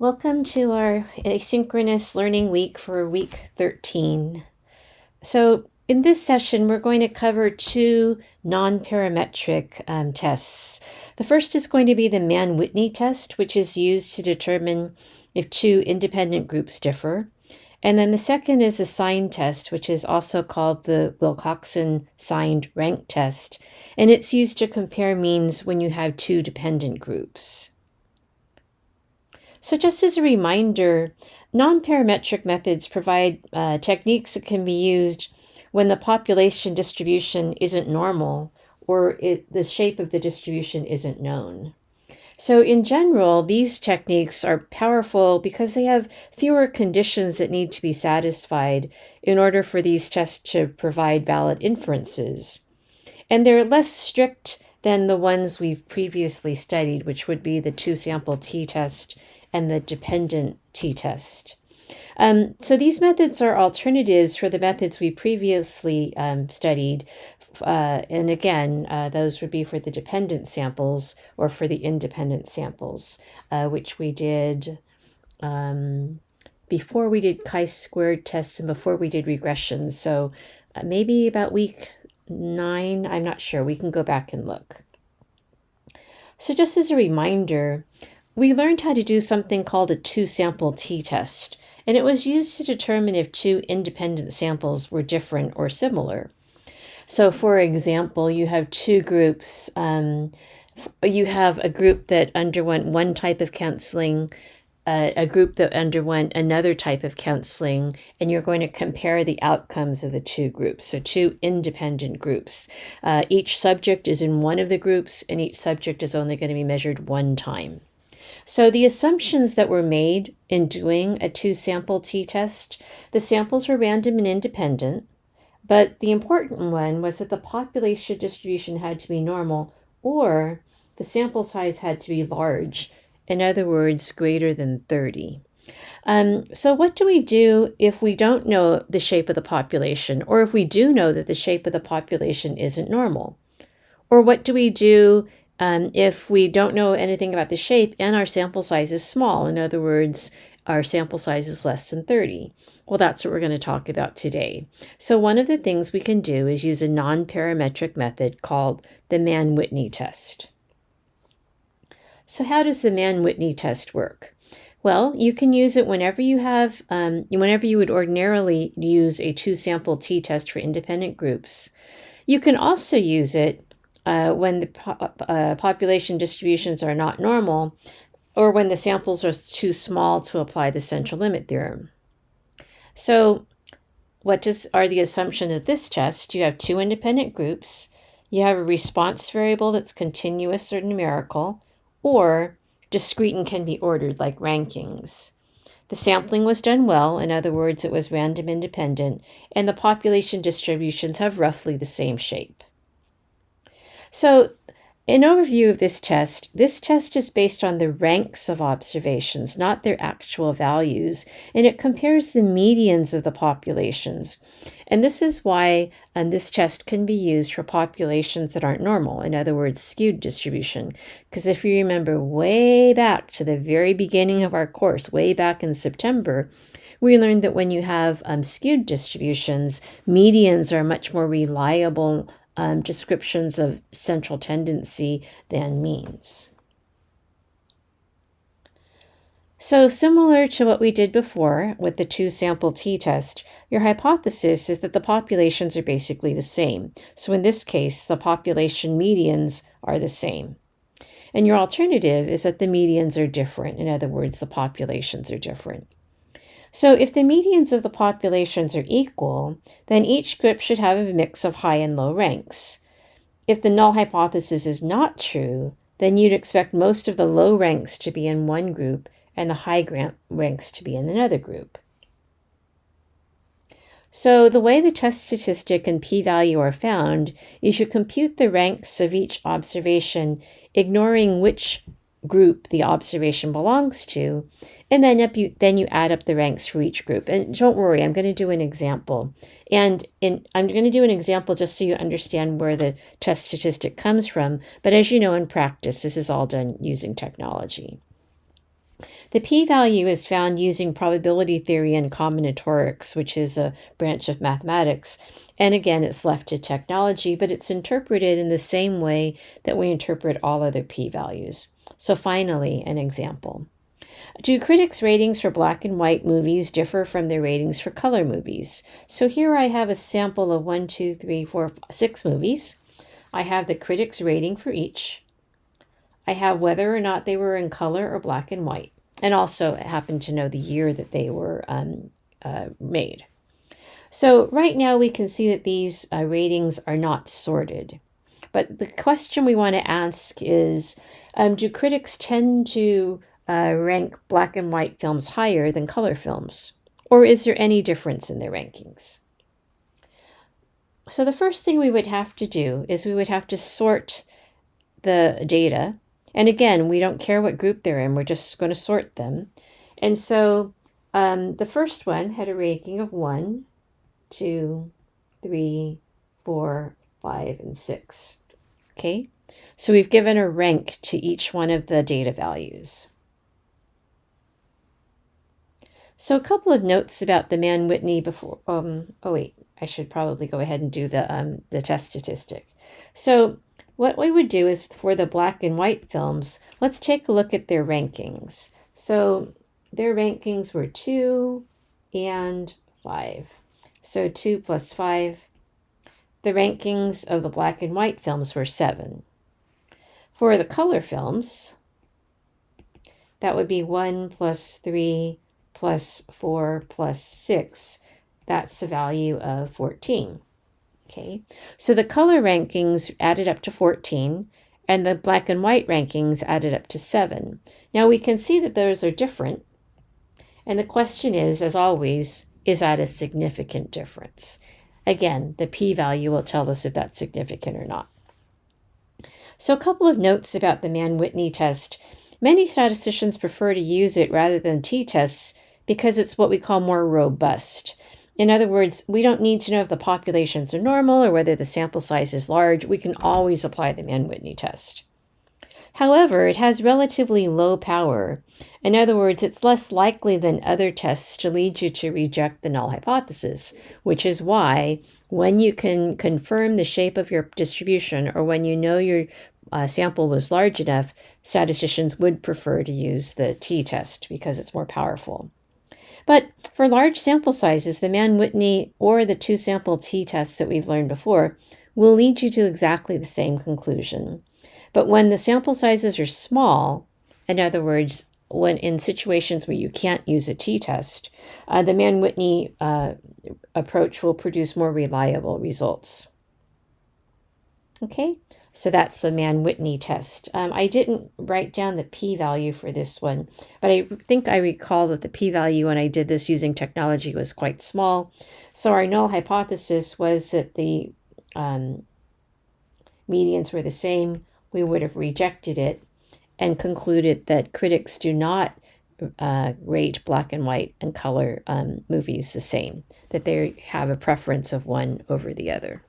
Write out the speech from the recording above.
Welcome to our asynchronous learning week for week 13. So in this session, we're going to cover two non-parametric tests. The first is going to be the Mann-Whitney test, which is used to determine if two independent groups differ. And then the second is the sign test, which is also called the Wilcoxon signed rank test. And it's used to compare means when you have two dependent groups. So just as a reminder, non-parametric methods provide techniques that can be used when the population distribution isn't normal or the shape of the distribution isn't known. So in general, these techniques are powerful because they have fewer conditions that need to be satisfied in order for these tests to provide valid inferences. And they're less strict than the ones we've previously studied, which would be the two-sample t-test and the dependent t-test. So these methods are alternatives for the methods we previously studied. And again, those would be for the dependent samples or for the independent samples, which we did before we did chi-squared tests and before we did regressions. So maybe about week 9, I'm not sure. We can go back and look. So just as a reminder, we learned how to do something called a two-sample t-test, and it was used to determine if two independent samples were different or similar. So for example, you have two groups. You have a group that underwent one type of counseling, a group that underwent another type of counseling, and you're going to compare the outcomes of the two groups. So two independent groups. Each subject is in one of the groups, and each subject is only going to be measured one time. So the assumptions that were made in doing a two-sample t-test, the samples were random and independent, but the important one was that the population distribution had to be normal or the sample size had to be large, in other words, greater than 30. So what do we do if we don't know the shape of the population, or if we do know that the shape of the population isn't normal? Or what do we do if we don't know anything about the shape and our sample size is small? In other words, our sample size is less than 30. Well, that's what we're going to talk about today. So one of the things we can do is use a non-parametric method called the Mann-Whitney test. So how does the Mann-Whitney test work? Well, you can use it whenever you have, whenever you would ordinarily use a two-sample t-test for independent groups. You can also use it when the population distributions are not normal, or when the samples are too small to apply the central limit theorem. So what are the assumptions of this test? You have two independent groups. You have a response variable that's continuous or numerical, or discrete and can be ordered like rankings. The sampling was done well. In other words, it was random independent, and the population distributions have roughly the same shape. So an overview of this test is based on the ranks of observations, not their actual values, and it compares the medians of the populations. And this is why this test can be used for populations that aren't normal, in other words, skewed distribution. Because if you remember way back to the very beginning of our course, way back in September, we learned that when you have skewed distributions, medians are much more reliable descriptions of central tendency than means. So similar to what we did before with the two-sample t-test, your hypothesis is that the populations are basically the same. So in this case, the population medians are the same. And your alternative is that the medians are different. In other words, the populations are different. So if the medians of the populations are equal, then each group should have a mix of high and low ranks. If the null hypothesis is not true, then you'd expect most of the low ranks to be in one group and the high ranks to be in another group. So the way the test statistic and p-value are found is you compute the ranks of each observation, ignoring which group the observation belongs to, and then you add up the ranks for each group. And don't worry, I'm going to do an example. And I'm going to do an example just so you understand where the test statistic comes from. But as you know, in practice, this is all done using technology. The p-value is found using probability theory and combinatorics, which is a branch of mathematics. And again, it's left to technology, but it's interpreted in the same way that we interpret all other p-values. So finally, an example. Do critics' ratings for black and white movies differ from their ratings for color movies? So here I have a sample of 6 movies. I have the critics' rating for each. I have whether or not they were in color or black and white, and also happen to know the year that they were made. So right now we can see that these ratings are not sorted. But the question we want to ask is, do critics tend to rank black and white films higher than color films? Or is there any difference in their rankings? So the first thing we would have to do is we would have to sort the data. And again, we don't care what group they're in, we're just going to sort them. And so the first one had a ranking of 1, 2, 3, 4, 5, and 6. Okay, so we've given a rank to each one of the data values. So a couple of notes about the Mann-Whitney before, I should probably go ahead and do the test statistic. So what we would do is for the black and white films, let's take a look at their rankings. So their rankings were 2 and 5. So 2 plus 5. The rankings of the black and white films were 7. For the color films, that would be 1 plus 3 plus 4 plus 6. That's a value of 14. Okay, so the color rankings added up to 14, and the black and white rankings added up to 7. Now we can see that those are different, and the question is, as always, is that a significant difference? Again, the p-value will tell us if that's significant or not. So a couple of notes about the Mann-Whitney test. Many statisticians prefer to use it rather than t-tests because it's what we call more robust. In other words, we don't need to know if the populations are normal or whether the sample size is large. We can always apply the Mann-Whitney test. However, it has relatively low power. In other words, it's less likely than other tests to lead you to reject the null hypothesis, which is why when you can confirm the shape of your distribution or when you know your sample was large enough, statisticians would prefer to use the t-test because it's more powerful. But for large sample sizes, the Mann-Whitney or the two-sample t-test that we've learned before will lead you to exactly the same conclusion. But when the sample sizes are small, in other words, when in situations where you can't use a t-test, the Mann-Whitney approach will produce more reliable results. Okay, so that's the Mann-Whitney test. I didn't write down the p-value for this one, but I think I recall that the p-value when I did this using technology was quite small. So our null hypothesis was that the medians were the same. We would have rejected it and concluded that critics do not rate black and white and color movies the same, that they have a preference of one over the other.